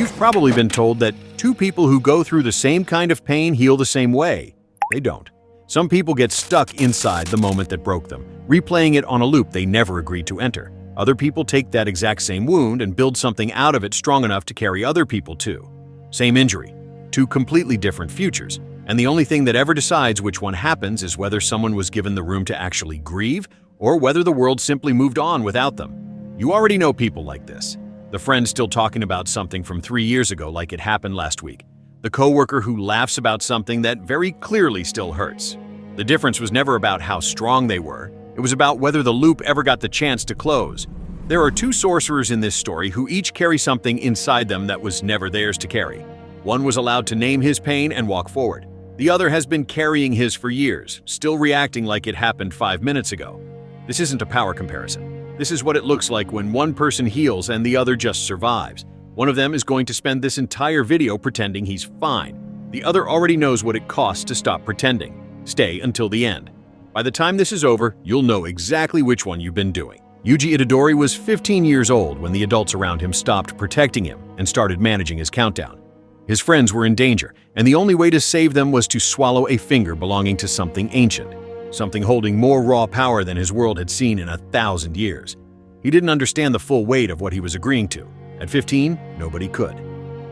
You've probably been told that two people who go through the same kind of pain heal the same way. They don't. Some people get stuck inside the moment that broke them, replaying it on a loop they never agreed to enter. Other people take that exact same wound and build something out of it strong enough to carry other people too. Same injury, two completely different futures, and the only thing that ever decides which one happens is whether someone was given the room to actually grieve or whether the world simply moved on without them. You already know people like this. The friend still talking about something from 3 years ago like it happened last week. The coworker who laughs about something that very clearly still hurts. The difference was never about how strong they were. It was about whether the loop ever got the chance to close. There are two sorcerers in this story who each carry something inside them that was never theirs to carry. One was allowed to name his pain and walk forward. The other has been carrying his for years, still reacting like it happened 5 minutes ago. This isn't a power comparison. This is what it looks like when one person heals and the other just survives. One of them is going to spend this entire video pretending he's fine. The other already knows what it costs to stop pretending. Stay until the end. By the time this is over, you'll know exactly which one you've been doing. Yuji Itadori was 15 years old when the adults around him stopped protecting him and started managing his countdown. His friends were in danger, and the only way to save them was to swallow a finger belonging to something ancient. Something holding more raw power than his world had seen in 1,000 years. He didn't understand the full weight of what he was agreeing to. At 15, nobody could.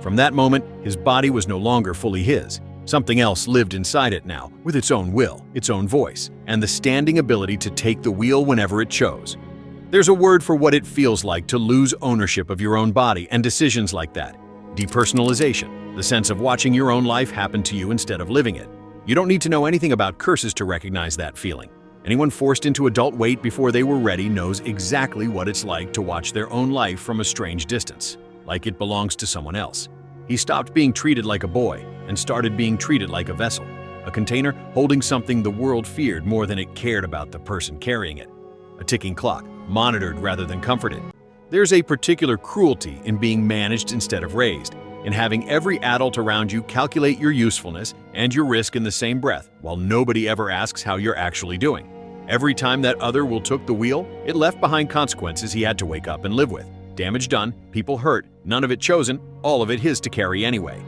From that moment, his body was no longer fully his. Something else lived inside it now, with its own will, its own voice, and the standing ability to take the wheel whenever it chose. There's a word for what it feels like to lose ownership of your own body and decisions like that. Depersonalization, the sense of watching your own life happen to you instead of living it. You don't need to know anything about curses to recognize that feeling. Anyone forced into adult weight before they were ready knows exactly what it's like to watch their own life from a strange distance, like it belongs to someone else. He stopped being treated like a boy and started being treated like a vessel, a container holding something the world feared more than it cared about the person carrying it. A ticking clock, monitored rather than comforted. There's a particular cruelty in being managed instead of raised, in having every adult around you calculate your usefulness and your risk in the same breath, while nobody ever asks how you're actually doing. Every time that other will took the wheel, it left behind consequences he had to wake up and live with. Damage done, people hurt, none of it chosen, all of it his to carry anyway.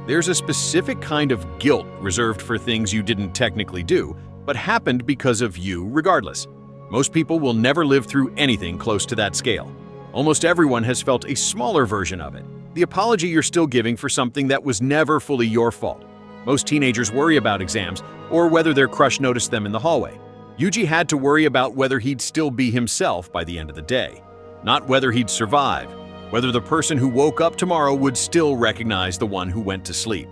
There's a specific kind of guilt reserved for things you didn't technically do, but happened because of you regardless. Most people will never live through anything close to that scale. Almost everyone has felt a smaller version of it. The apology you're still giving for something that was never fully your fault. Most teenagers worry about exams or whether their crush noticed them in the hallway. Yuji had to worry about whether he'd still be himself by the end of the day. Not whether he'd survive, whether the person who woke up tomorrow would still recognize the one who went to sleep.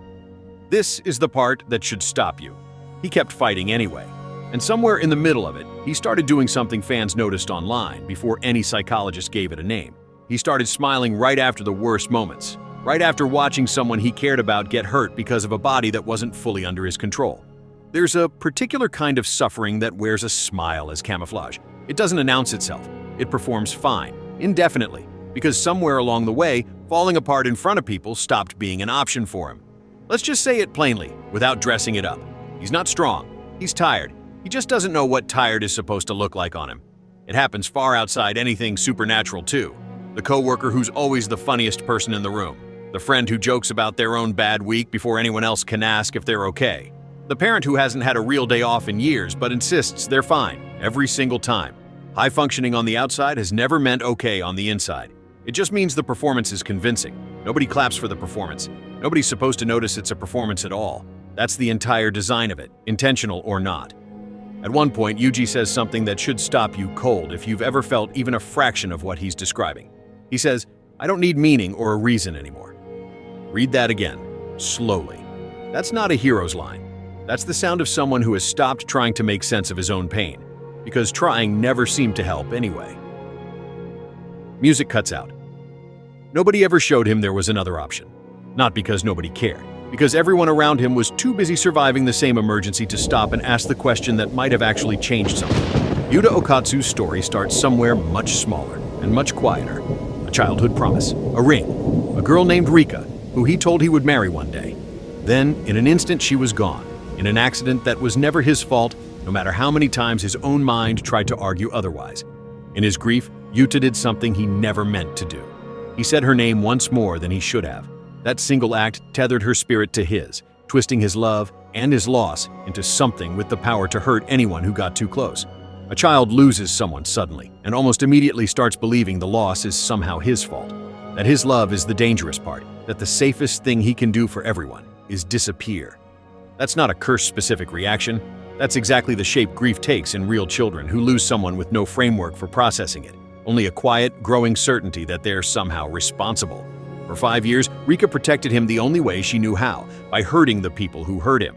This is the part that should stop you. He kept fighting anyway. And somewhere in the middle of it, he started doing something fans noticed online before any psychologist gave it a name. He started smiling right after the worst moments, right after watching someone he cared about get hurt because of a body that wasn't fully under his control. There's a particular kind of suffering that wears a smile as camouflage. It doesn't announce itself. It performs fine, indefinitely, because somewhere along the way, falling apart in front of people stopped being an option for him. Let's just say it plainly, without dressing it up. He's not strong. He's tired. He just doesn't know what tired is supposed to look like on him. It happens far outside anything supernatural too. The coworker who's always the funniest person in the room. The friend who jokes about their own bad week before anyone else can ask if they're okay. The parent who hasn't had a real day off in years but insists they're fine every single time. High functioning on the outside has never meant okay on the inside. It just means the performance is convincing. Nobody claps for the performance. Nobody's supposed to notice it's a performance at all. That's the entire design of it, intentional or not. At one point, Yuji says something that should stop you cold if you've ever felt even a fraction of what he's describing. He says, "I don't need meaning or a reason anymore." Read that again, slowly. That's not a hero's line. That's the sound of someone who has stopped trying to make sense of his own pain, because trying never seemed to help anyway. Music cuts out. Nobody ever showed him there was another option. Not because nobody cared, because everyone around him was too busy surviving the same emergency to stop and ask the question that might have actually changed something. Yuta Okkotsu's story starts somewhere much smaller and much quieter. A childhood promise, a ring, a girl named Rika, who he told he would marry one day. Then, in an instant, she was gone, in an accident that was never his fault, no matter how many times his own mind tried to argue otherwise. In his grief, Yuta did something he never meant to do. He said her name once more than he should have. That single act tethered her spirit to his, twisting his love and his loss into something with the power to hurt anyone who got too close. A child loses someone suddenly and almost immediately starts believing the loss is somehow his fault. That his love is the dangerous part, that the safest thing he can do for everyone is disappear. That's not a curse-specific reaction. That's exactly the shape grief takes in real children who lose someone with no framework for processing it, only a quiet, growing certainty that they're somehow responsible. For 5 years, Rika protected him the only way she knew how, by hurting the people who hurt him.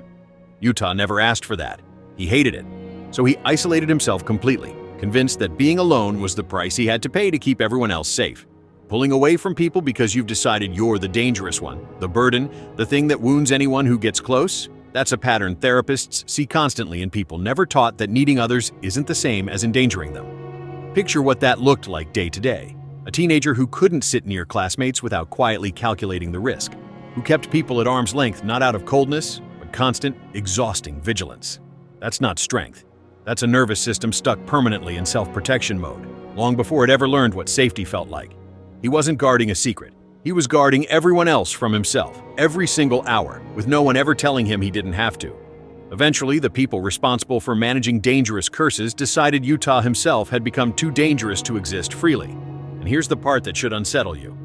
Yuta never asked for that. He hated it. So he isolated himself completely, convinced that being alone was the price he had to pay to keep everyone else safe. Pulling away from people because you've decided you're the dangerous one, the burden, the thing that wounds anyone who gets close? That's a pattern therapists see constantly in people never taught that needing others isn't the same as endangering them. Picture what that looked like day to day. A teenager who couldn't sit near classmates without quietly calculating the risk, who kept people at arm's length not out of coldness, but constant, exhausting vigilance. That's not strength. That's a nervous system stuck permanently in self-protection mode, long before it ever learned what safety felt like. He wasn't guarding a secret. He was guarding everyone else from himself, every single hour, with no one ever telling him he didn't have to. Eventually, the people responsible for managing dangerous curses decided Yuta himself had become too dangerous to exist freely. And here's the part that should unsettle you.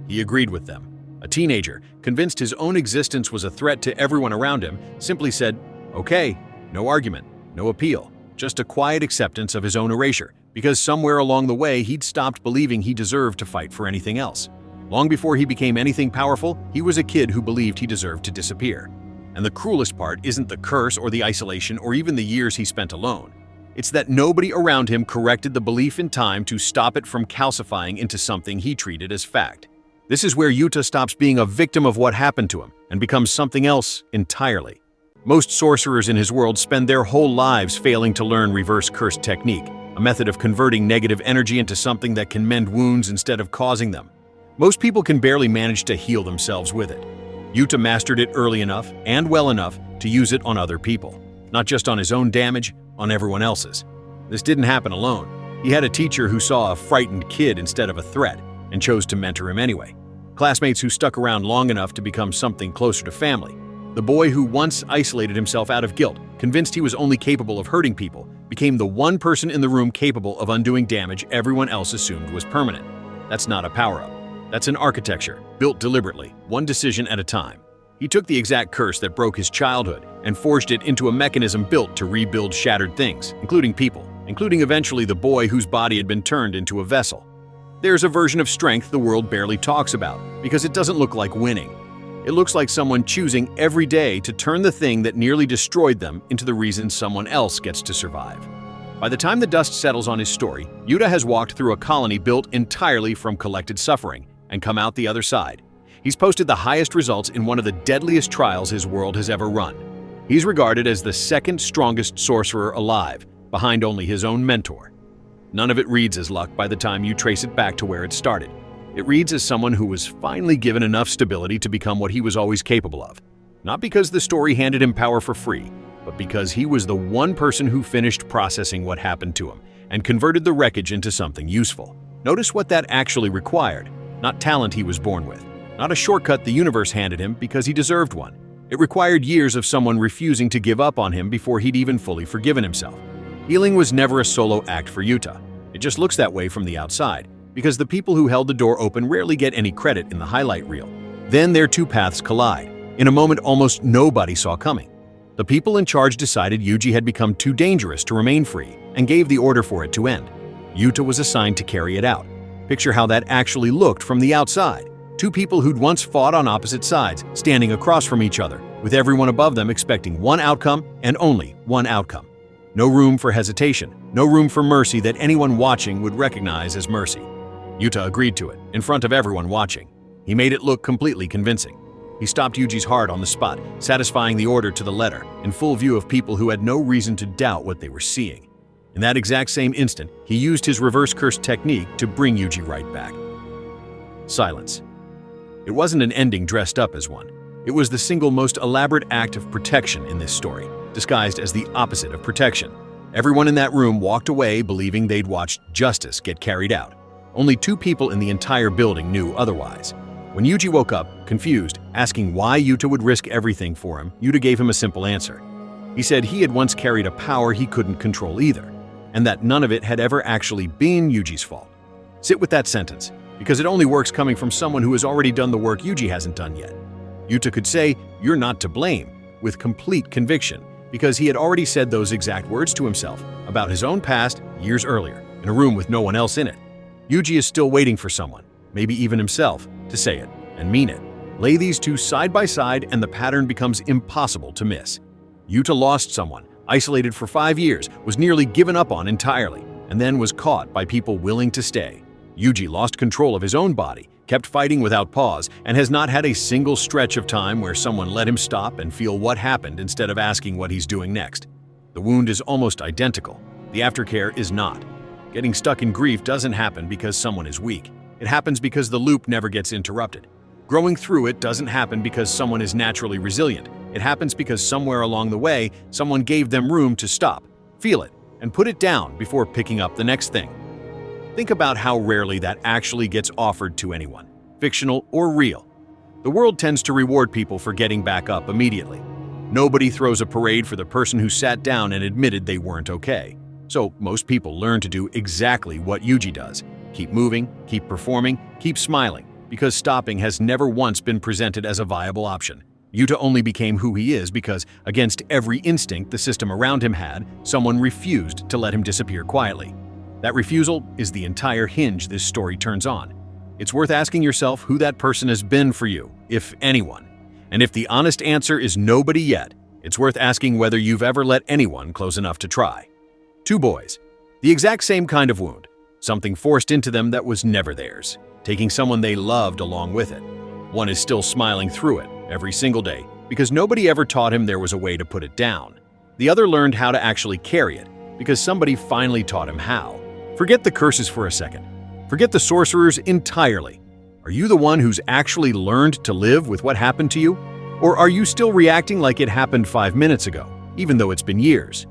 He agreed with them. A teenager, convinced his own existence was a threat to everyone around him, simply said, "Okay," no argument, no appeal. Just a quiet acceptance of his own erasure, because somewhere along the way he'd stopped believing he deserved to fight for anything else. Long before he became anything powerful, he was a kid who believed he deserved to disappear. And the cruelest part isn't the curse or the isolation or even the years he spent alone. It's that nobody around him corrected the belief in time to stop it from calcifying into something he treated as fact. This is where Yuta stops being a victim of what happened to him and becomes something else entirely. Most sorcerers in his world spend their whole lives failing to learn reverse curse technique, a method of converting negative energy into something that can mend wounds instead of causing them. Most people can barely manage to heal themselves with it. Yuta mastered it early enough and well enough to use it on other people, not just on his own damage, on everyone else's. This didn't happen alone. He had a teacher who saw a frightened kid instead of a threat and chose to mentor him anyway. Classmates who stuck around long enough to become something closer to family. The boy who once isolated himself out of guilt, convinced he was only capable of hurting people, became the one person in the room capable of undoing damage everyone else assumed was permanent. That's not a power-up. That's an architecture, built deliberately, one decision at a time. He took the exact curse that broke his childhood and forged it into a mechanism built to rebuild shattered things, including people, including eventually the boy whose body had been turned into a vessel. There's a version of strength the world barely talks about, because it doesn't look like winning. It looks like someone choosing every day to turn the thing that nearly destroyed them into the reason someone else gets to survive. By the time the dust settles on his story, Yuta has walked through a colony built entirely from collected suffering and come out the other side. He's posted the highest results in one of the deadliest trials his world has ever run. He's regarded as the second strongest sorcerer alive, behind only his own mentor. None of it reads as luck by the time you trace it back to where it started. It reads as someone who was finally given enough stability to become what he was always capable of. Not because the story handed him power for free, but because he was the one person who finished processing what happened to him and converted the wreckage into something useful. Notice what that actually required. Not talent he was born with. Not a shortcut the universe handed him because he deserved one. It required years of someone refusing to give up on him before he'd even fully forgiven himself. Healing was never a solo act for Yuta. It just looks that way from the outside, because the people who held the door open rarely get any credit in the highlight reel. Then their two paths collide, in a moment almost nobody saw coming. The people in charge decided Yuji had become too dangerous to remain free and gave the order for it to end. Yuta was assigned to carry it out. Picture how that actually looked from the outside. Two people who'd once fought on opposite sides, standing across from each other, with everyone above them expecting one outcome and only one outcome. No room for hesitation, no room for mercy that anyone watching would recognize as mercy. Yuta agreed to it, in front of everyone watching. He made it look completely convincing. He stopped Yuji's heart on the spot, satisfying the order to the letter, in full view of people who had no reason to doubt what they were seeing. In that exact same instant, he used his reverse curse technique to bring Yuji right back. Silence. It wasn't an ending dressed up as one. It was the single most elaborate act of protection in this story, disguised as the opposite of protection. Everyone in that room walked away believing they'd watched justice get carried out. Only two people in the entire building knew otherwise. When Yuji woke up, confused, asking why Yuta would risk everything for him, Yuta gave him a simple answer. He said he had once carried a power he couldn't control either, and that none of it had ever actually been Yuji's fault. Sit with that sentence, because it only works coming from someone who has already done the work Yuji hasn't done yet. Yuta could say, "You're not to blame," with complete conviction, because he had already said those exact words to himself about his own past years earlier, in a room with no one else in it. Yuji is still waiting for someone, maybe even himself, to say it and mean it. Lay these two side by side and the pattern becomes impossible to miss. Yuta lost someone, isolated for 5 years, was nearly given up on entirely, and then was caught by people willing to stay. Yuji lost control of his own body, kept fighting without pause, and has not had a single stretch of time where someone let him stop and feel what happened instead of asking what he's doing next. The wound is almost identical. The aftercare is not. Getting stuck in grief doesn't happen because someone is weak. It happens because the loop never gets interrupted. Growing through it doesn't happen because someone is naturally resilient. It happens because somewhere along the way, someone gave them room to stop, feel it, and put it down before picking up the next thing. Think about how rarely that actually gets offered to anyone, fictional or real. The world tends to reward people for getting back up immediately. Nobody throws a parade for the person who sat down and admitted they weren't okay. So most people learn to do exactly what Yuji does. Keep moving, keep performing, keep smiling, because stopping has never once been presented as a viable option. Yuta only became who he is because, against every instinct the system around him had, someone refused to let him disappear quietly. That refusal is the entire hinge this story turns on. It's worth asking yourself who that person has been for you, if anyone. And if the honest answer is nobody yet, it's worth asking whether you've ever let anyone close enough to try. Two boys. The exact same kind of wound. Something forced into them that was never theirs, taking someone they loved along with it. One is still smiling through it every single day because nobody ever taught him there was a way to put it down. The other learned how to actually carry it because somebody finally taught him how. Forget the curses for a second. Forget the sorcerers entirely. Are you the one who's actually learned to live with what happened to you? Or are you still reacting like it happened 5 minutes ago, even though it's been years?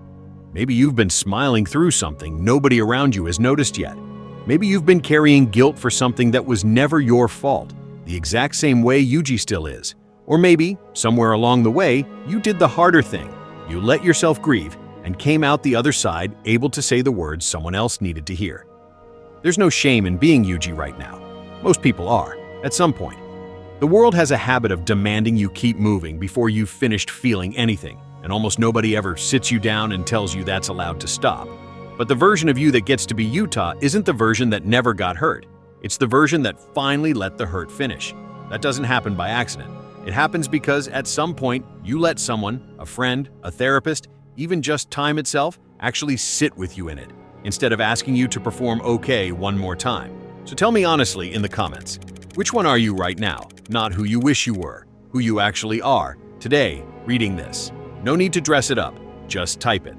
Maybe you've been smiling through something nobody around you has noticed yet. Maybe you've been carrying guilt for something that was never your fault, the exact same way Yuji still is. Or maybe, somewhere along the way, you did the harder thing. You let yourself grieve and came out the other side able to say the words someone else needed to hear. There's no shame in being Yuji right now. Most people are, at some point. The world has a habit of demanding you keep moving before you've finished feeling anything, and almost nobody ever sits you down and tells you that's allowed to stop. But the version of you that gets to be Yuta isn't the version that never got hurt. It's the version that finally let the hurt finish. That doesn't happen by accident. It happens because at some point you let someone, a friend, a therapist, even just time itself, actually sit with you in it, instead of asking you to perform okay one more time. So tell me honestly in the comments, which one are you right now? Not who you wish you were, who you actually are, today, reading this. No need to dress it up, just type it.